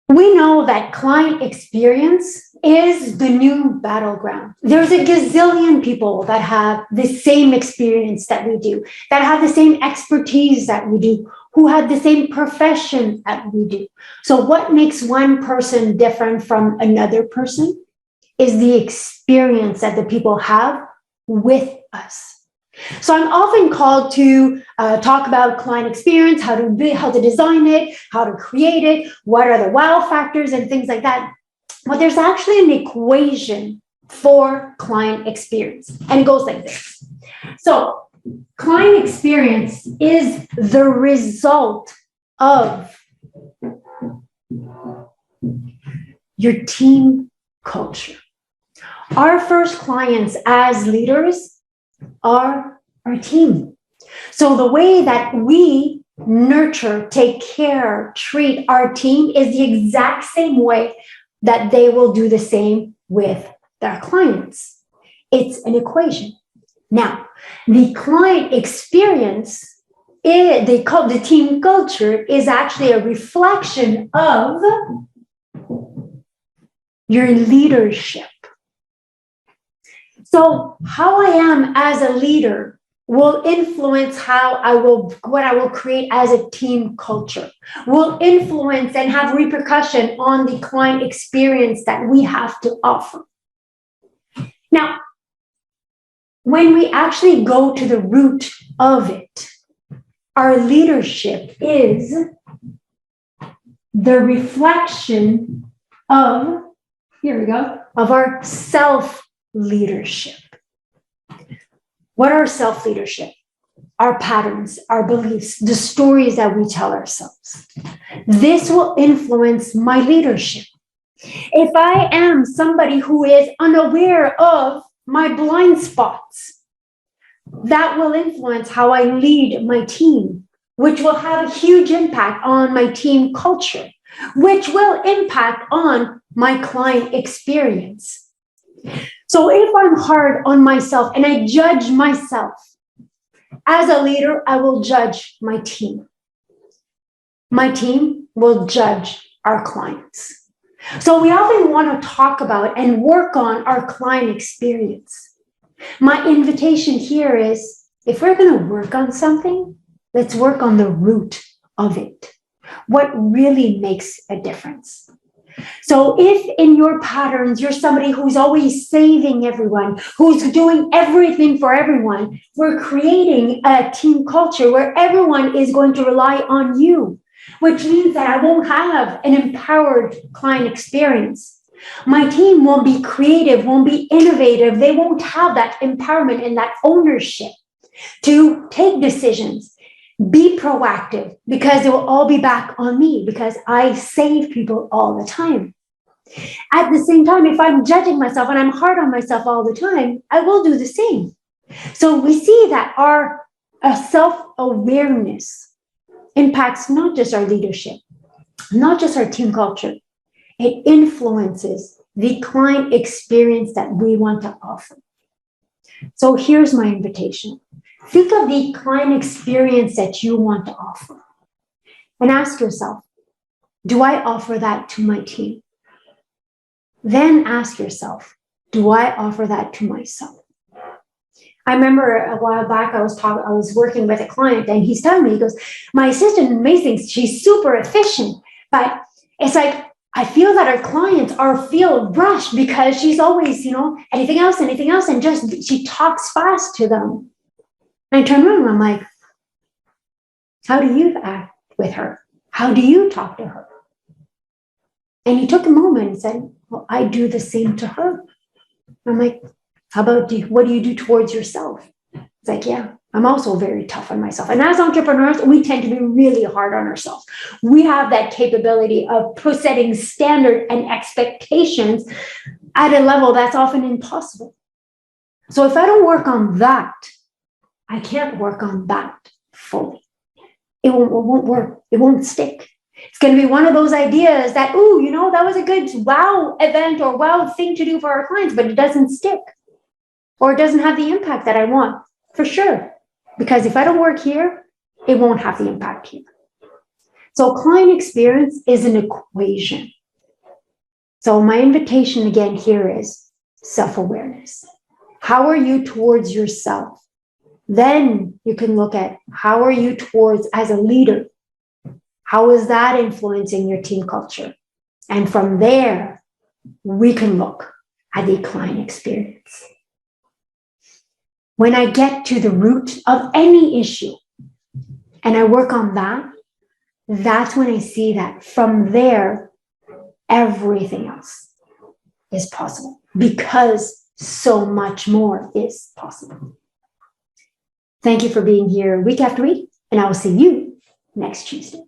We know that client experience is the new battleground. There's a gazillion people that have the same experience that we do, that have the same expertise that we do, who have the same profession that we do. So what makes one person different from another person is the experience that the people have with us. So I'm often called to talk about client experience, how to design it, how to create it, what are the wow factors and things like that. But there's actually an equation for client experience, and it goes like this. So client experience is the result of your team culture. Our first clients as leaders are our team. So the way that we nurture, take care, treat our team is the exact same way that they will do the same with their clients. It's an equation. Now, the client experience, they call the team culture, is actually a reflection of your leadership. So how I am as a leader will influence what I will create as a team culture, will influence and have repercussion on the client experience that we have to offer. Now, when we actually go to the root of it, our leadership is the reflection of, of our self-leadership. What are self-leadership? Our patterns, our beliefs, the stories that we tell ourselves. This will influence my leadership. If I am somebody who is unaware of my blind spots, that will influence how I lead my team, which will have a huge impact on my team culture, which will impact on my client experience. So if I'm hard on myself and I judge myself, as a leader, I will judge my team. My team will judge our clients. So we often want to talk about and work on our client experience. My invitation here is, if we're going to work on something, let's work on the root of it. What really makes a difference? So if in your patterns, you're somebody who's always saving everyone, who's doing everything for everyone, we're creating a team culture where everyone is going to rely on you, which means that I won't have an empowered client experience. My team won't be creative, won't be innovative. They won't have that empowerment and that ownership to take decisions. Be proactive, because it will all be back on me, because I save people all the time. At the same time, if I'm judging myself and I'm hard on myself all the time, I will do the same. So we see that our self-awareness impacts not just our leadership, not just our team culture. It influences the client experience that we want to offer. So here's my invitation. Think of the client experience that you want to offer and ask yourself, do I offer that to my team? Then ask yourself, do I offer that to myself? I remember a while back, I was working with a client and he's telling me, he goes, my assistant, amazing, she's super efficient, but it's like, I feel that our clients feel rushed because she's always, anything else, and just, she talks fast to them. And I turn around and I'm like, how do you act with her? How do you talk to her? And he took a moment and said, well, I do the same to her. I'm like, how about what do you do towards yourself? It's like, yeah, I'm also very tough on myself. And as entrepreneurs, we tend to be really hard on ourselves. We have that capability of setting standard and expectations at a level that's often impossible. So if I don't work on that, I can't work on that fully. It won't work. It won't stick. It's going to be one of those ideas that, that was a good wow event or wow thing to do for our clients, but it doesn't stick. Or it doesn't have the impact that I want, for sure. Because if I don't work here, it won't have the impact here. So client experience is an equation. So my invitation again here is self-awareness. How are you towards yourself? Then you can look at how are you towards as a leader? How is that influencing your team culture? And from there, we can look at the client experience. When I get to the root of any issue and I work on that, that's when I see that from there, everything else is possible because so much more is possible. Thank you for being here week after week, and I will see you next Tuesday.